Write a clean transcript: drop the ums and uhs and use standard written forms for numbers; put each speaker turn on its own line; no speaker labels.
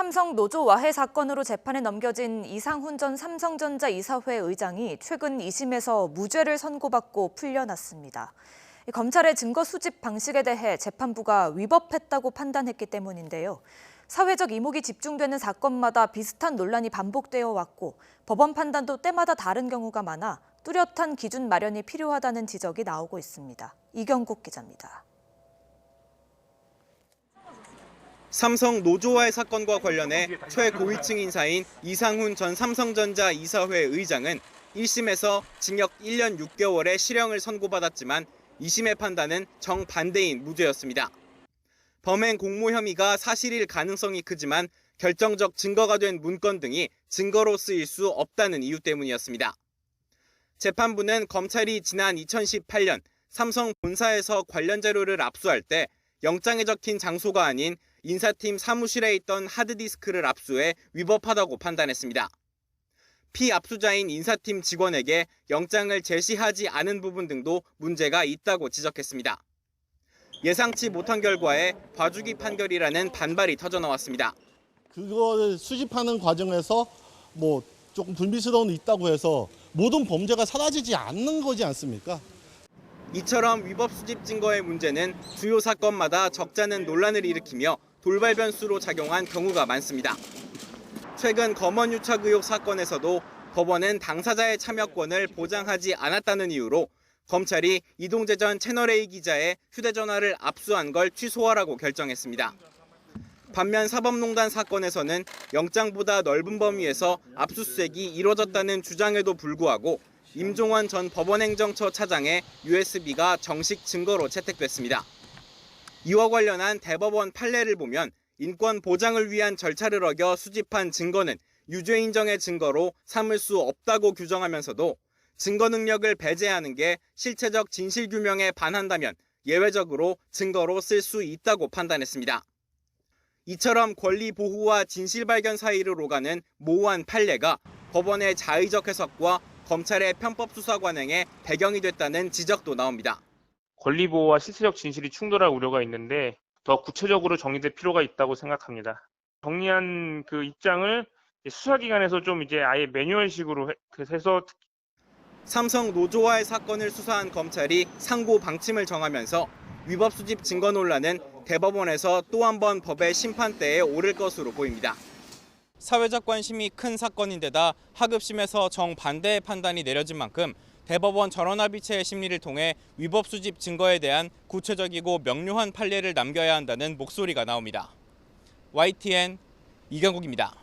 삼성 노조 와해 사건으로 재판에 넘겨진 이상훈 전 삼성전자 이사회 의장이 최근 2심에서 무죄를 선고받고 풀려났습니다. 검찰의 증거 수집 방식에 대해 재판부가 위법했다고 판단했기 때문인데요. 사회적 이목이 집중되는 사건마다 비슷한 논란이 반복되어 왔고 법원 판단도 때마다 다른 경우가 많아 뚜렷한 기준 마련이 필요하다는 지적이 나오고 있습니다. 이경국 기자입니다.
삼성 노조와의 사건과 관련해 최고위층 인사인 이상훈 전 삼성전자 이사회 의장은 1심에서 징역 1년 6개월의 실형을 선고받았지만 2심의 판단은 정반대인 무죄였습니다. 범행 공모 혐의가 사실일 가능성이 크지만 결정적 증거가 된 문건 등이 증거로 쓰일 수 없다는 이유 때문이었습니다. 재판부는 검찰이 지난 2018년 삼성 본사에서 관련 자료를 압수할 때 영장에 적힌 장소가 아닌 인사팀 사무실에 있던 하드디스크를 압수해 위법하다고 판단했습니다. 피압수자인 인사팀 직원에게 영장을 제시하지 않은 부분 등도 문제가 있다고 지적했습니다. 예상치 못한 결과에 봐주기 판결이라는 반발이 터져나왔습니다.
그거를 수집하는 과정에서 조금 불미스러움이 있다고 해서 모든 범죄가 사라지지 않는 거지 않습니까?
이처럼 위법 수집 증거의 문제는 주요 사건마다 적잖은 논란을 일으키며 돌발 변수로 작용한 경우가 많습니다. 최근 검언 유착 의혹 사건에서도 법원은 당사자의 참여권을 보장하지 않았다는 이유로 검찰이 이동재 전 채널A 기자의 휴대전화를 압수한 걸 취소하라고 결정했습니다. 반면 사법농단 사건에서는 영장보다 넓은 범위에서 압수수색이 이뤄졌다는 주장에도 불구하고 임종원 전 법원행정처 차장의 USB가 정식 증거로 채택됐습니다. 이와 관련한 대법원 판례를 보면 인권 보장을 위한 절차를 어겨 수집한 증거는 유죄 인정의 증거로 삼을 수 없다고 규정하면서도 증거 능력을 배제하는 게 실체적 진실 규명에 반한다면 예외적으로 증거로 쓸 수 있다고 판단했습니다. 이처럼 권리 보호와 진실 발견 사이를 오가는 모호한 판례가 법원의 자의적 해석과 검찰의 편법 수사 관행의 배경이 됐다는 지적도 나옵니다.
권리 보호와 실체적 진실이 충돌할 우려가 있는데 더 구체적으로 정의될 필요가 있다고 생각합니다. 정리한 그 입장을 수사기관에서 좀 아예 매뉴얼식으로 해서
삼성 노조와의 사건을 수사한 검찰이 상고 방침을 정하면서 위법 수집 증거 논란은 대법원에서 또 한 번 법의 심판대에 오를 것으로 보입니다.
사회적 관심이 큰 사건인데다 하급심에서 정반대의 판단이 내려진 만큼 대법원 전원합의체의 심리를 통해 위법 수집 증거에 대한 구체적이고 명료한 판례를 남겨야 한다는 목소리가 나옵니다. YTN 이경국입니다.